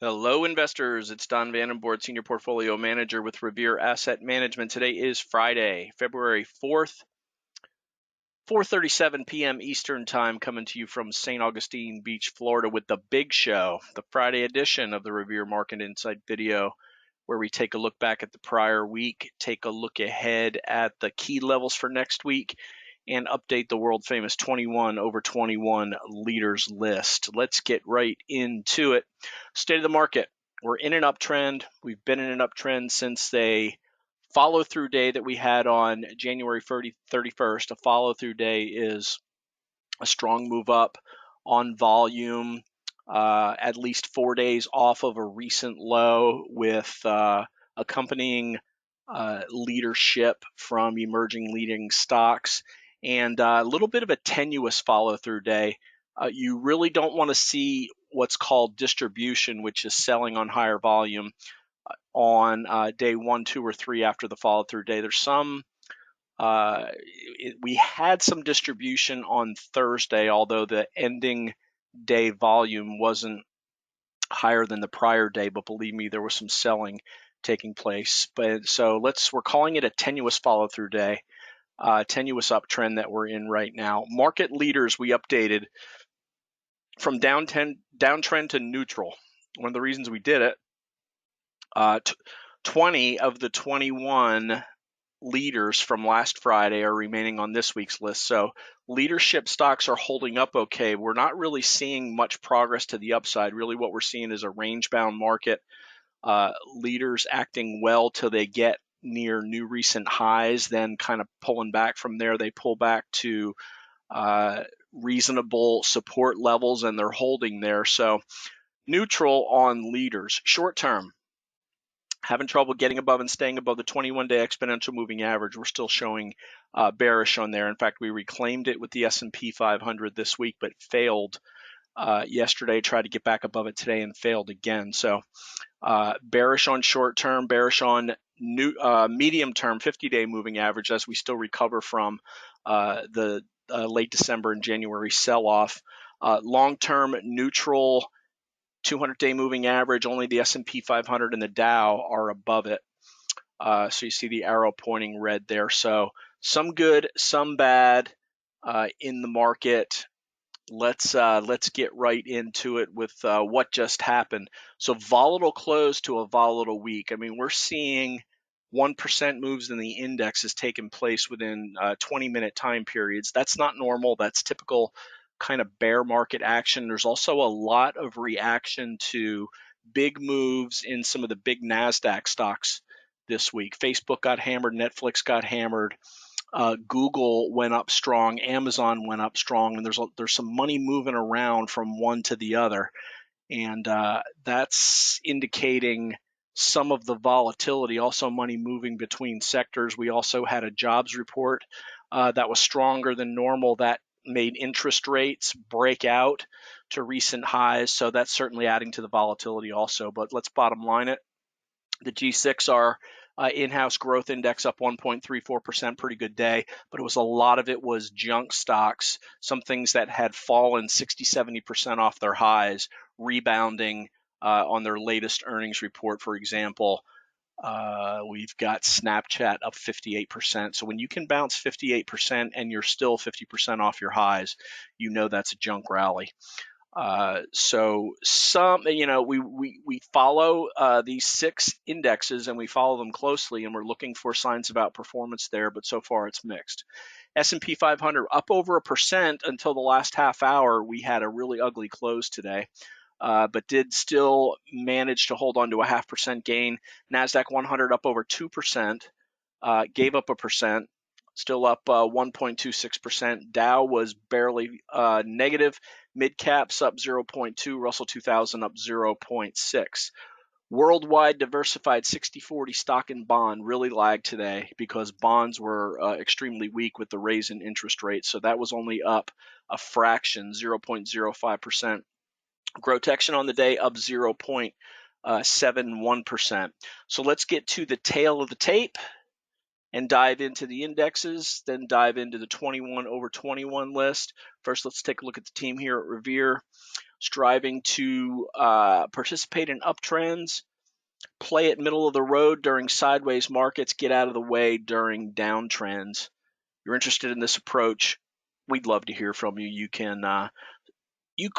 Hello, investors. It's Don Vandenbord, Senior Portfolio Manager with Revere Asset Management. Today is Friday, February 4th, 4:37 p.m. Eastern Time, coming to you from St. Augustine Beach, Florida, with the Big Show, the Friday edition of the Revere Market Insight video, where we take a look back at the prior week, take a look ahead at the key levels for next week, and update the world famous 21 over 21 leaders list. Let's get right into it. State of the market. We're in an uptrend. We've been in an uptrend since the follow through day that we had on January 31st. A follow through day is a strong move up on volume, at least 4 days off of a recent low, with accompanying leadership from emerging leading stocks, and a little bit of a tenuous follow through day. You really don't want to see what's called distribution, which is selling on higher volume on day 1, 2, or 3 after the follow through day. There's some we had some distribution on Thursday, although the ending day volume wasn't higher than the prior day, but believe me, there was some selling taking place. But so we're calling it a tenuous follow through day, tenuous uptrend that we're in right now. Market leaders, we updated from downtrend to neutral. One of the reasons we did it, 20 of the 21 leaders from last Friday are remaining on this week's list. So leadership stocks are holding up okay. We're not really seeing much progress to the upside. Really what we're seeing is a range-bound market. Leaders acting well till they get near new recent highs, then kind of pulling back from there. They pull back to reasonable support levels, and they're holding there. So neutral on leaders. Short term, having trouble getting above and staying above the 21-day exponential moving average. We're still showing bearish on there. In fact, we reclaimed it with the S&P 500 this week, but failed yesterday. Tried to get back above it today and failed again. So bearish on short term, bearish on medium term 50-day moving average, as we still recover from the late December and January sell-off. Long term neutral, 200-day moving average, only the S&P 500 and the Dow are above it. So you see the arrow pointing red there. So some good, some bad in the market. Let's get right into it with what just happened. So volatile close to a volatile week. I mean, we're seeing 1% moves in the index has taken place within 20-minute time periods. That's not normal. That's typical kind of bear market action. There's also a lot of reaction to big moves in some of the big Nasdaq stocks this week. Facebook got hammered, Netflix got hammered, Google went up strong, Amazon went up strong, and there's some money moving around from one to the other, and that's indicating some of the volatility. Also, money moving between sectors. We also had a jobs report that was stronger than normal, that made interest rates break out to recent highs. So that's certainly adding to the volatility also. But let's bottom line it. The G6R in-house growth index up 1.34%, pretty good day, but a lot of it was junk stocks, some things that had fallen 60-70% off their highs, rebounding on their latest earnings report. For example, we've got Snapchat up 58%. So when you can bounce 58% and you're still 50% off your highs, you know that's a junk rally. So some, we follow these 6 indexes, and we follow them closely, and we're looking for signs of outperformance there, but so far it's mixed. S&P 500 up over 1% until the last half hour. We had a really ugly close today, but did still manage to hold on to a 0.5% gain. Nasdaq 100 up over 2%, gave up 1%. Still up 1.26%. Dow was barely negative. Mid caps up 0.2. Russell 2000 up 0.6. Worldwide diversified 60-40 stock and bond really lagged today because bonds were extremely weak with the raise in interest rates. So that was only up a fraction, 0.05%. GROTECTION on the day up 0.71%. So let's get to the tail of the tape and dive into the indexes, then dive into the 21 over 21 list. First, let's take a look at the team here at Revere. striving to participate in uptrends, play it middle of the road during sideways markets, get out of the way during downtrends. You're interested in this approach, we'd love to hear from you. You can if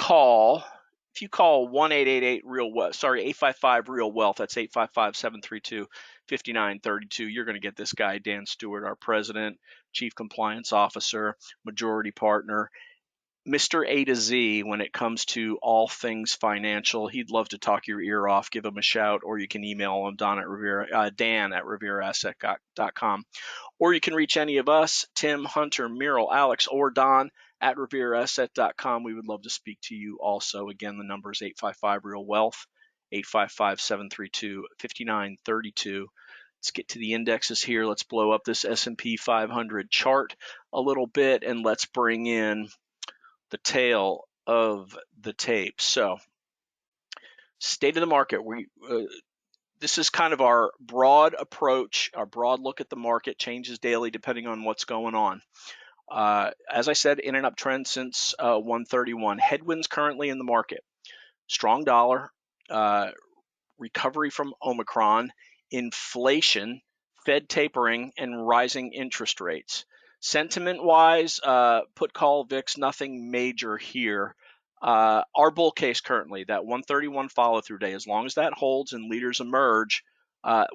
you call 855 Real Wealth, that's 855-732-5932. You're going to get this guy, Dan Stewart, our president, chief compliance officer, majority partner, Mr. A to Z when it comes to all things financial. He'd love to talk your ear off. Give him a shout, or you can email him, Dan at revereasset.com. Or you can reach any of us, Tim, Hunter, Muriel, Alex, or Don at revereasset.com. We would love to speak to you also. Again, the number is 855-REAL-WEALTH, 855-732-5932. Let's get to the indexes here. Let's blow up this S&P 500 chart a little bit, and let's bring in the tail of the tape. So, state of the market. This is kind of our broad approach, our broad look at the market. Changes daily depending on what's going on. As I said, in an uptrend since 131. Headwinds currently in the market. Strong dollar, recovery from Omicron, inflation, Fed tapering, and rising interest rates. Sentiment-wise, put call VIX, nothing major here. Our bull case currently, that 131 follow-through day, as long as that holds and leaders emerge,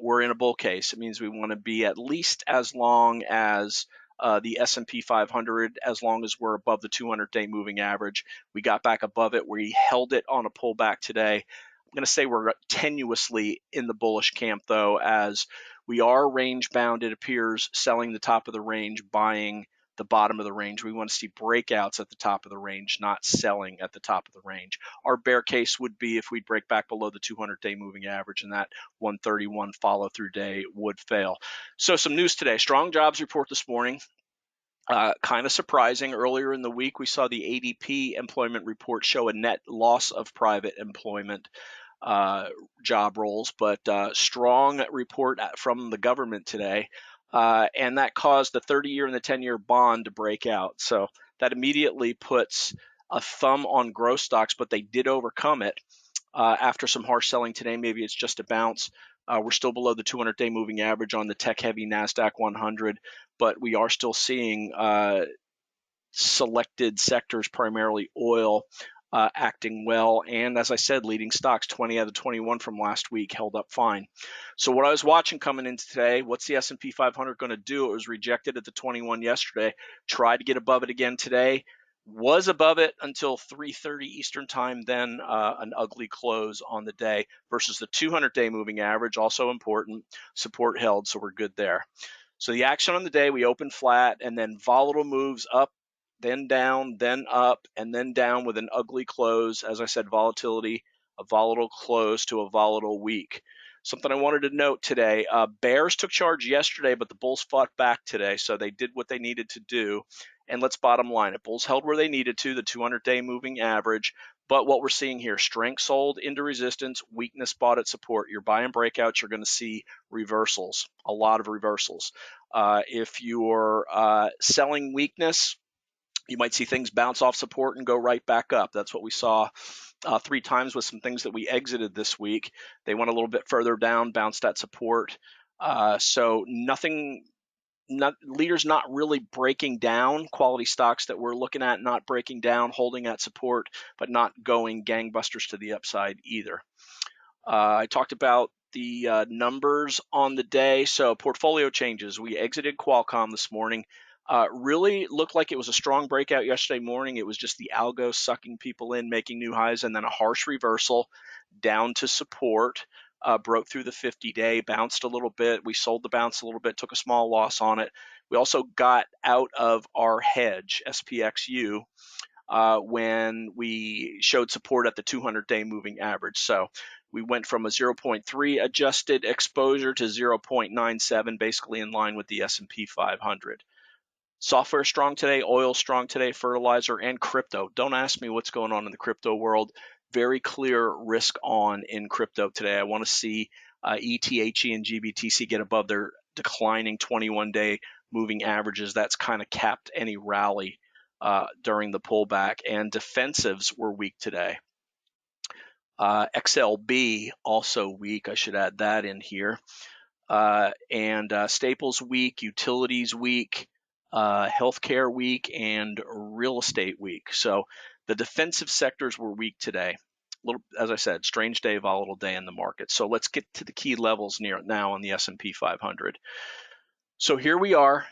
we're in a bull case. It means we want to be at least as long as the S&P 500, as long as we're above the 200-day moving average. We got back above it. We held it on a pullback today. I'm going to say we're tenuously in the bullish camp, though, as we are range bound, it appears, selling the top of the range, buying the bottom of the range. We want to see breakouts at the top of the range, not selling at the top of the range. Our bear case would be if we break back below the 200-day moving average, and that 131 follow-through day would fail. So some news today. Strong jobs report this morning. Kind of surprising. Earlier in the week, we saw the ADP employment report show a net loss of private employment job roles, but strong report from the government today, and that caused the 30-year and the 10-year bond to break out. So that immediately puts a thumb on growth stocks, but they did overcome it after some harsh selling today. Maybe it's just a bounce. We're still below the 200-day moving average on the tech-heavy Nasdaq 100, but we are still seeing selected sectors, primarily oil, acting well. And as I said, leading stocks, 20 out of 21 from last week, held up fine. So what I was watching coming into today, what's the S&P 500 going to do? It was rejected at the 21 yesterday, tried to get above it again today, was above it until 3:30 Eastern time, then an ugly close on the day versus the 200-day moving average, also important, support held, so we're good there. So the action on the day, we opened flat and then volatile moves up, then down, then up, and then down with an ugly close. As I said, volatility, a volatile close to a volatile week. Something I wanted to note today, bears took charge yesterday, but the bulls fought back today, so they did what they needed to do. And let's bottom line it. Bulls held where they needed to, the 200-day moving average. But what we're seeing here, strength sold into resistance, weakness bought at support. Your buy and breakouts, you're going to see reversals, a lot of reversals. If you're selling weakness, you might see things bounce off support and go right back up. That's what we saw 3 times with some things that we exited this week. They went a little bit further down, bounced at support. So leaders not really breaking down. Quality stocks that we're looking at not breaking down, holding at support, but not going gangbusters to the upside either. I talked about the numbers on the day. So portfolio changes. We exited Qualcomm this morning. Really looked like it was a strong breakout yesterday morning. It was just the algo sucking people in, making new highs, and then a harsh reversal down to support. Broke through the 50-day, bounced a little bit. We sold the bounce a little bit, took a small loss on it. We also got out of our hedge, SPXU, when we showed support at the 200-day moving average. So we went from a 0.3 adjusted exposure to 0.97, basically in line with the S&P 500. Software strong today, oil strong today, fertilizer, and crypto. Don't ask me what's going on in the crypto world. Very clear risk on in crypto today. I want to see ETH and GBTC get above their declining 21-day moving averages. That's kind of capped any rally during the pullback. And defensives were weak today. XLB also weak. I should add that in here. And Staples weak, utilities weak, healthcare weak, and real estate weak. So the defensive sectors were weak today. As I said, strange day, volatile day in the market. So let's get to the key levels now on the S&P 500. So here we are.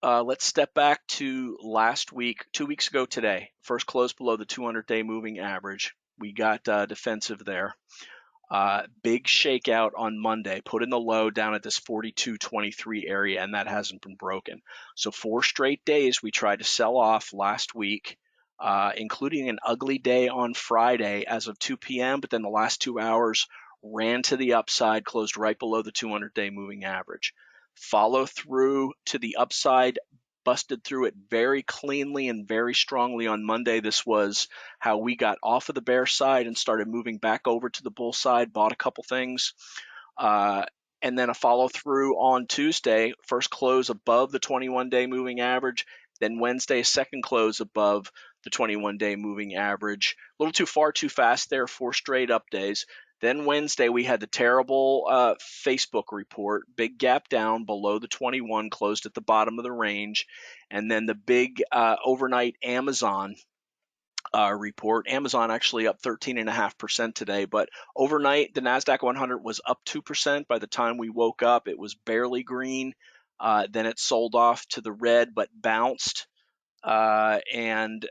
Let's step back to last week, 2 weeks ago today. First close below the 200-day moving average. We got defensive there. Big shakeout on Monday, put in the low down at this 42.23 area, and that hasn't been broken. So 4 straight days we tried to sell off last week, including an ugly day on Friday as of 2 p.m., but then the last 2 hours ran to the upside, closed right below the 200-day moving average. Follow through to the upside, busted through it very cleanly and very strongly on Monday. This was how we got off of the bear side and started moving back over to the bull side, bought a couple things. And then a follow through on Tuesday, first close above the 21-day moving average. Then Wednesday, second close above the 21-day moving average. A little too far, too fast there, 4 straight up days. Then Wednesday, we had the terrible Facebook report, big gap down below the 21, closed at the bottom of the range. And then the big overnight Amazon report. Amazon actually up 13.5% today, but overnight, the Nasdaq 100 was up 2%. By the time we woke up, it was barely green. Then it sold off to the red, but bounced. And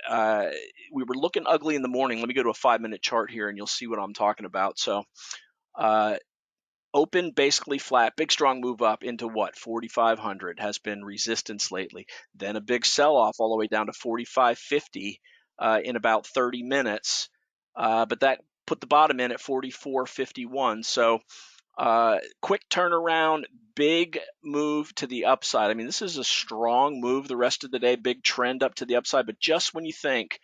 we were looking ugly in the morning. Let me go to a 5-minute chart here and you'll see what I'm talking about. So open basically flat, big strong move up into what? 4,500 has been resistance lately. Then a big sell off all the way down to 4,550 in about 30 minutes. But that put the bottom in at 44.51. So quick turnaround, big move to the upside. I mean, this is a strong move the rest of the day, big trend up to the upside. But just when you think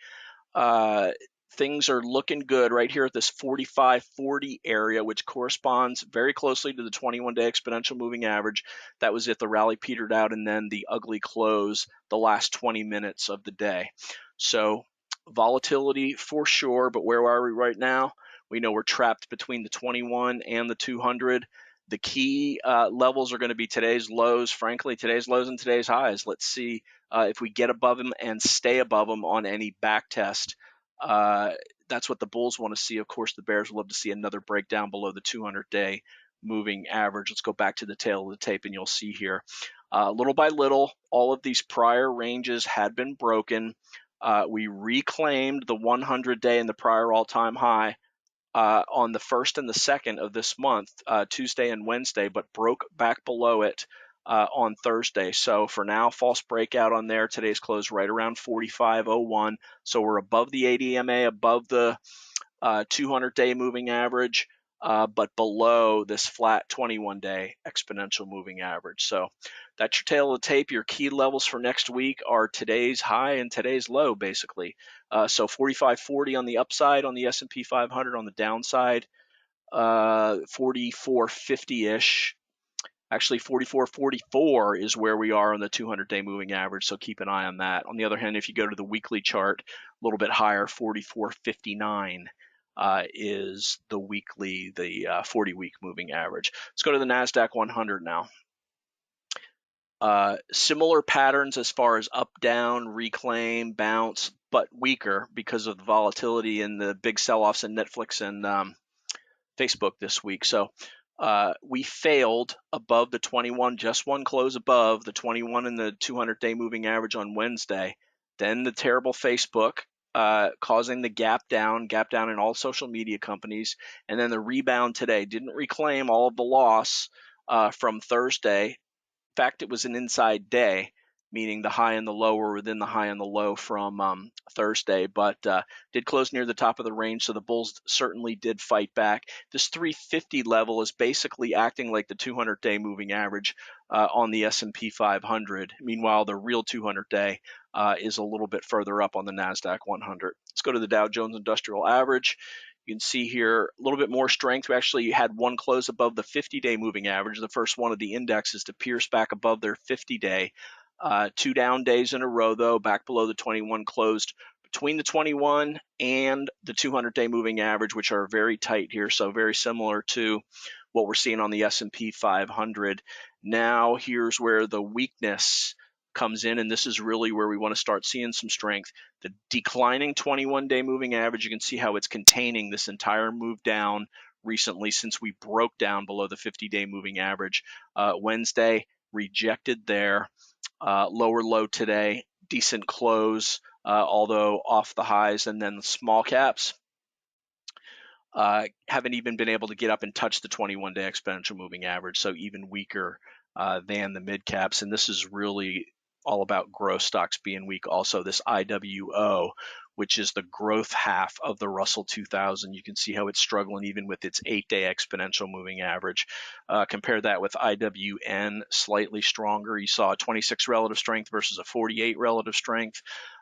things are looking good right here at this 45.40 area, which corresponds very closely to the 21-day exponential moving average. That was it. The rally petered out and then the ugly close the last 20 minutes of the day. So volatility for sure, but where are we right now? We know we're trapped between the 21 and the 200. The key levels are going to be today's lows, frankly, today's lows and today's highs. Let's see if we get above them and stay above them on any back test. That's what the bulls want to see. Of course, the bears would love to see another breakdown below the 200-day moving average. Let's go back to the tail of the tape and you'll see here. Little by little, all of these prior ranges had been broken. We reclaimed the 100-day and the prior all-time high on the 1st and the 2nd of this month, Tuesday and Wednesday, but broke back below it on Thursday. So for now, false breakout on there. Today's close right around 45.01. So we're above the 80 EMA, above the 200-day moving average, but below this flat 21-day exponential moving average. So that's your tail of the tape. Your key levels for next week are today's high and today's low, basically. So 45.40 on the upside on the S&P 500, on the downside, 44.50-ish. Actually, 44.44 is where we are on the 200-day moving average, so keep an eye on that. On the other hand, if you go to the weekly chart, a little bit higher, 44.59 is the weekly, the 40-week moving average. Let's go to the Nasdaq 100 now. Similar patterns as far as up, down, reclaim, bounce, but weaker because of the volatility and the big sell-offs in Netflix and Facebook this week. So we failed above the 21, just one close above the 21 and the 200-day moving average on Wednesday. Then the terrible Facebook causing the gap down in all social media companies. And then the rebound today didn't reclaim all of the loss from Thursday. In fact, it was an inside day, meaning the high and the low were within the high and the low from Thursday, but did close near the top of the range, so the bulls certainly did fight back. This 350 level is basically acting like the 200-day moving average on the S&P 500. Meanwhile, the real 200-day is a little bit further up on the Nasdaq 100. Let's go to the Dow Jones Industrial Average. You can see here a little bit more strength. We actually had one close above the 50-day moving average, the first one of the indexes to pierce back above their 50-day. 2 down days in a row, though, back below the 21, closed between the 21 and the 200-day moving average, which are very tight here, so very similar to what we're seeing on the S&P 500. Now here's where the weakness comes in, and this is really where we want to start seeing some strength. The declining 21-day moving average, you can see how it's containing this entire move down recently since we broke down below the 50-day moving average. Wednesday, rejected there. Lower low today, decent close, although off the highs. And then the small caps haven't even been able to get up and touch the 21-day exponential moving average, so even weaker than the mid caps. And this is really all about growth stocks being weak. Also, this IWO, which is the growth half of the Russell 2000, you can see how it's struggling even with its 8-day exponential moving average. Compare that with IWN, slightly stronger. You saw a 26 relative strength versus a 48 relative strength.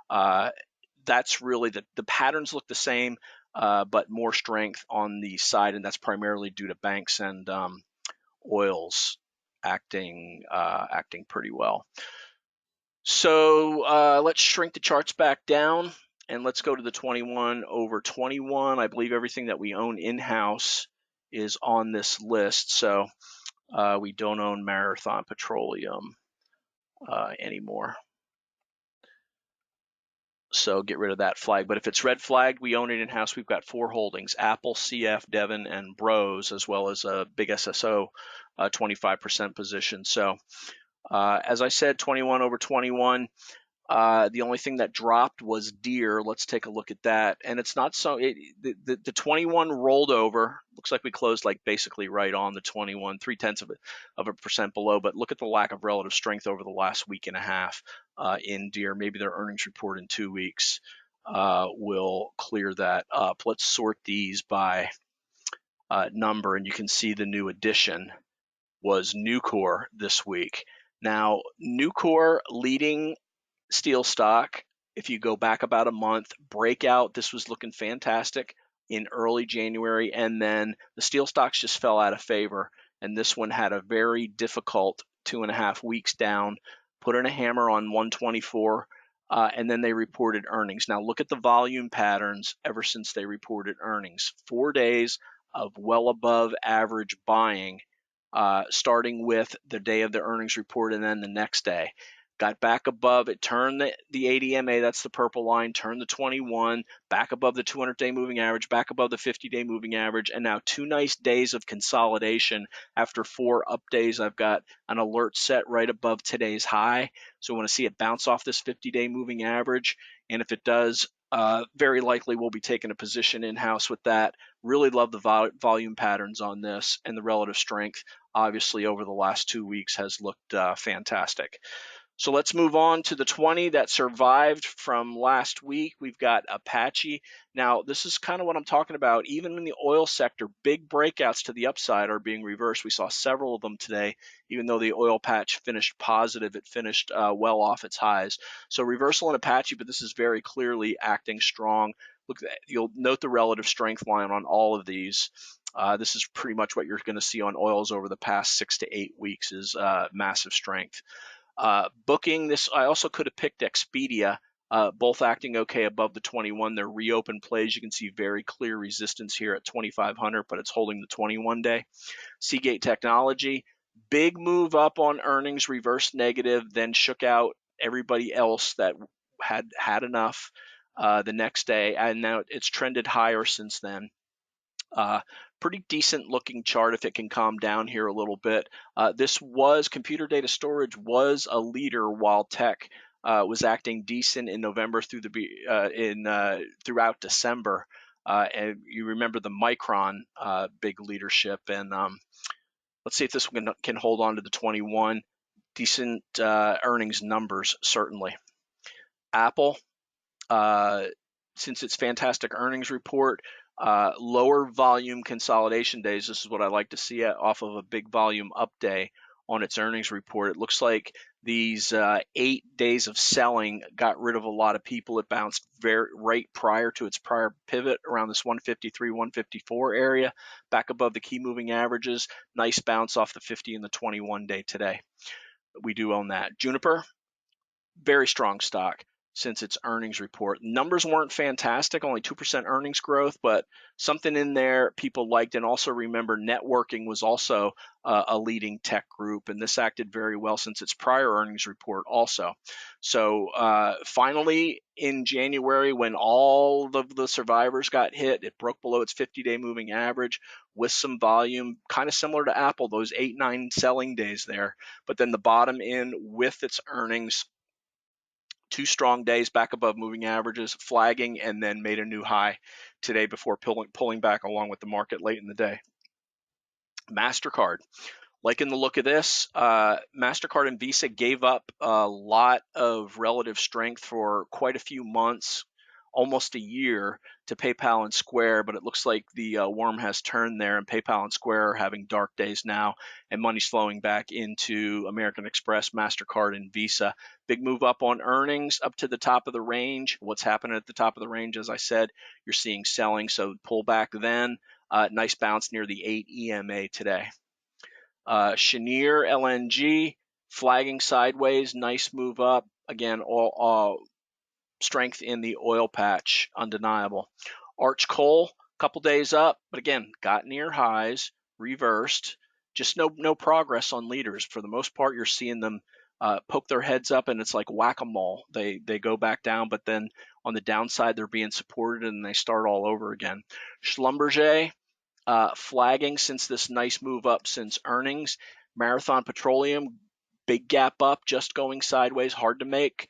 That's really the patterns look the same, but more strength on the side, and that's primarily due to banks and oils acting pretty well. So let's shrink the charts back down, and let's go to the 21 over 21. I believe everything that we own in-house is on this list. So we don't own Marathon Petroleum anymore. So get rid of that flag. But if it's red flagged, we own it in-house. We've got 4 holdings: Apple, CF, Devon, and Bros, as well as a big SSO 25% position. So as I said, 21 over 21. The only thing that dropped was Deere. Let's take a look at that. And it's not so, the 21 rolled over. Looks like we closed like basically right on the 21, 0.3% below. But look at the lack of relative strength over the last week and a half in Deere. Maybe their earnings report in 2 weeks will clear that up. Let's sort these by number, and you can see the new addition was Nucor this week. Now, Nucor leading steel stock, if you go back about a month, breakout, this was looking fantastic in early January, and then the steel stocks just fell out of favor, and this one had a very difficult 2.5 weeks down, put in a hammer on 124, and then they reported earnings. Now look at the volume patterns ever since they reported earnings. 4 days of well above average buying, starting with the day of the earnings report and then the next day. Got back above it, turned the ADMA, that's the purple line, turned the 21, back above the 200-day moving average, back above the 50-day moving average, and now 2 nice days of consolidation. After 4 up days, I've got an alert set right above today's high. So I want to see it bounce off this 50-day moving average, and if it does, very likely we'll be taking a position in-house with that. Really love the volume patterns on this, and the relative strength, obviously, over the last 2 weeks has looked fantastic. So let's move on to the 20 that survived from last week. We've got Apache. Now, this is kind of what I'm talking about. Even in the oil sector, big breakouts to the upside are being reversed. We saw several of them today. Even though the oil patch finished positive, it finished well off its highs. So reversal in Apache, but this is very clearly acting strong. Look, you'll note the relative strength line on all of these. This is pretty much what you're going to see on oils over the past 6 to 8 weeks is massive strength. Booking this, I also could have picked Expedia, both acting okay above the 21. They're reopened plays. You can see very clear resistance here at 2,500, but it's holding the 21 day. Seagate Technology, big move up on earnings, reversed negative, then shook out everybody else that had enough the next day, and now it's trended higher since then. Pretty decent looking chart if it can calm down here a little bit. This was computer data storage was a leader while tech was acting decent in November through throughout December. And you remember the Micron big leadership. And let's see if this one can hold on to the 21. Decent earnings numbers, certainly. Apple, since its fantastic earnings report, lower volume consolidation days. This is what I like to see off of a big volume up day on its earnings report. It looks like these 8 days of selling got rid of a lot of people. It bounced right prior to its prior pivot around this 153, 154 area, back above the key moving averages. Nice bounce off the 50 and the 21 day today. We do own that. Juniper, very strong stock. since its earnings report. Numbers weren't fantastic, only 2% earnings growth, but something in there people liked. And also remember, networking was also a leading tech group, and this acted very well since its prior earnings report also. So finally, in January, when all of the survivors got hit, it broke below its 50-day moving average with some volume, kind of similar to Apple, those 8-9 selling days there. But then the bottom in with its earnings, 2 strong days back above moving averages, flagging, and then made a new high today before pulling back along with the market late in the day. Mastercard. Liking the look of this, Mastercard and Visa gave up a lot of relative strength for quite a few months, almost a year, to PayPal and Square, but it looks like the worm has turned there, and PayPal and Square are having dark days now, and money's flowing back into American Express, Mastercard, and Visa. Big move up on earnings, up to the top of the range. What's happening at the top of the range? As I said, you're seeing selling, so pull back then. Nice bounce near the 8 EMA today. Cheniere LNG flagging sideways, nice move up. Again, all strength in the oil patch, undeniable. Arch Coal, couple days up, but again, got near highs, reversed. Just no progress on leaders. For the most part, you're seeing them poke their heads up, and it's like whack-a-mole. They go back down, but then on the downside, they're being supported, and they start all over again. Schlumberger, flagging since this nice move up since earnings. Marathon Petroleum, big gap up, just going sideways, hard to make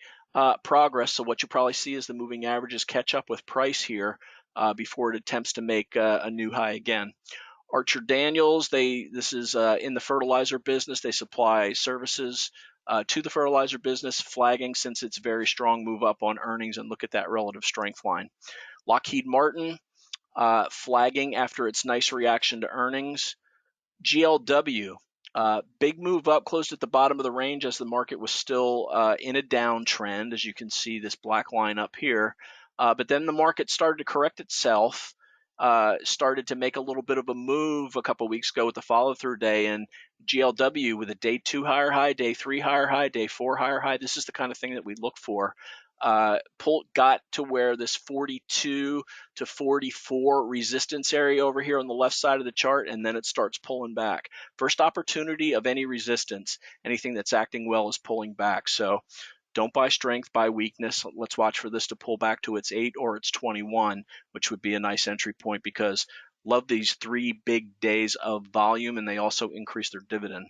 progress. So what you probably see is the moving averages catch up with price here before it attempts to make a new high again. Archer Daniels, this is in the fertilizer business. They supply services to the fertilizer business, flagging since its very strong move up on earnings, and look at that relative strength line. Lockheed Martin, flagging after its nice reaction to earnings. GLW, big move up, closed at the bottom of the range as the market was still in a downtrend, as you can see this black line up here. But then the market started to correct itself, started to make a little bit of a move a couple weeks ago with the follow-through day, and GLW with a day 2 higher high, day 3 higher high, day 4 higher high. This is the kind of thing that we look for. Got to where this 42 to 44 resistance area over here on the left side of the chart, and then it starts pulling back. First opportunity of any resistance, anything that's acting well is pulling back. So don't buy strength, buy weakness. Let's watch for this to pull back to its 8 or its 21, which would be a nice entry point, because love these 3 big days of volume, and they also increase their dividend.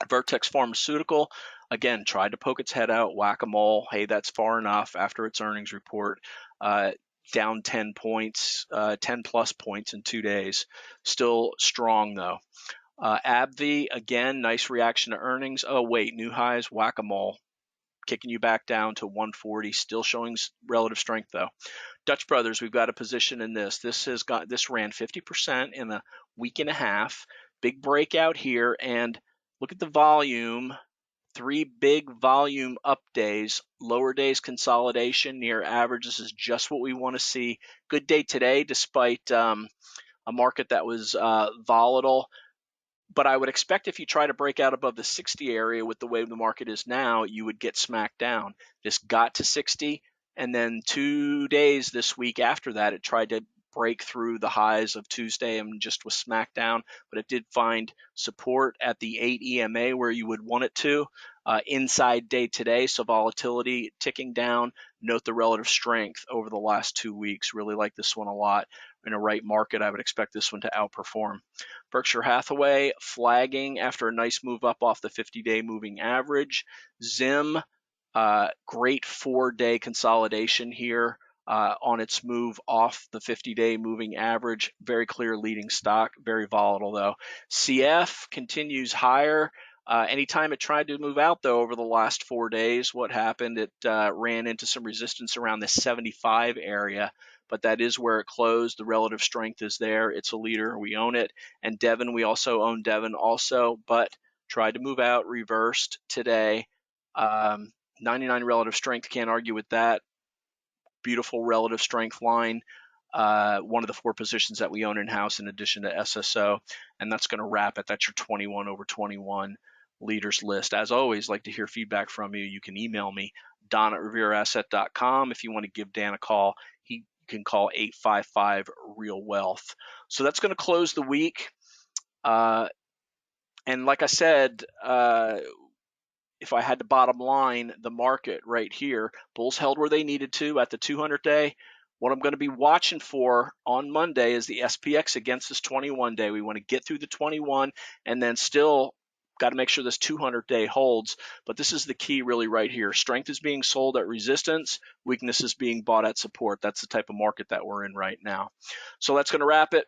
Vertex Pharmaceutical, again, tried to poke its head out, whack-a-mole. Hey, that's far enough after its earnings report. Down 10 points, 10 plus points in 2 days. Still strong, though. AbbVie, again, nice reaction to earnings. Oh, wait, new highs, whack-a-mole. Kicking you back down to 140, still showing relative strength, though. Dutch Brothers, we've got a position in this. This ran 50% in a week and a half. Big breakout here, and look at the volume. 3 big volume up days, lower days consolidation near average. This is just what we want to see. Good day today, despite a market that was volatile. But I would expect if you try to break out above the 60 area with the way the market is now, you would get smacked down. This got to 60, and then 2 days this week after that, it tried to break through the highs of Tuesday and just was smacked down, but it did find support at the 8 EMA where you would want it to. Inside day today, so volatility ticking down. Note the relative strength over the last 2 weeks. Really like this one a lot. In a right market, I would expect this one to outperform. Berkshire Hathaway flagging after a nice move up off the 50-day moving average. Zim, great 4-day consolidation here on its move off the 50-day moving average. Very clear leading stock, very volatile though. CF continues higher. Anytime it tried to move out, though, over the last 4 days, what happened? It ran into some resistance around the 75 area, but that is where it closed. The relative strength is there. It's a leader. We own it. And Devon, we also own Devon also, but tried to move out, reversed today. 99 relative strength, can't argue with that. Beautiful relative strength line. One of the 4 positions that we own in-house in addition to SSO, and that's going to wrap it. That's your 21 over 21 leaders list. As always, like to hear feedback from you. You can email me, Don at revereasset.com. If you want to give Dan a call, he can call 855-REAL-WEALTH. So that's going to close the week. And like I said, if I had to bottom line the market right here, bulls held where they needed to at the 200-day. What I'm going to be watching for on Monday is the SPX against this 21-day. We want to get through the 21 and then still got to make sure this 200-day holds. But this is the key really right here. Strength is being sold at resistance. Weakness is being bought at support. That's the type of market that we're in right now. So that's going to wrap it.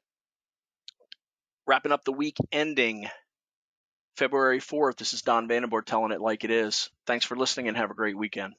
Wrapping up the week ending February 4th. This is Don Vandenbord telling it like it is. Thanks for listening and have a great weekend.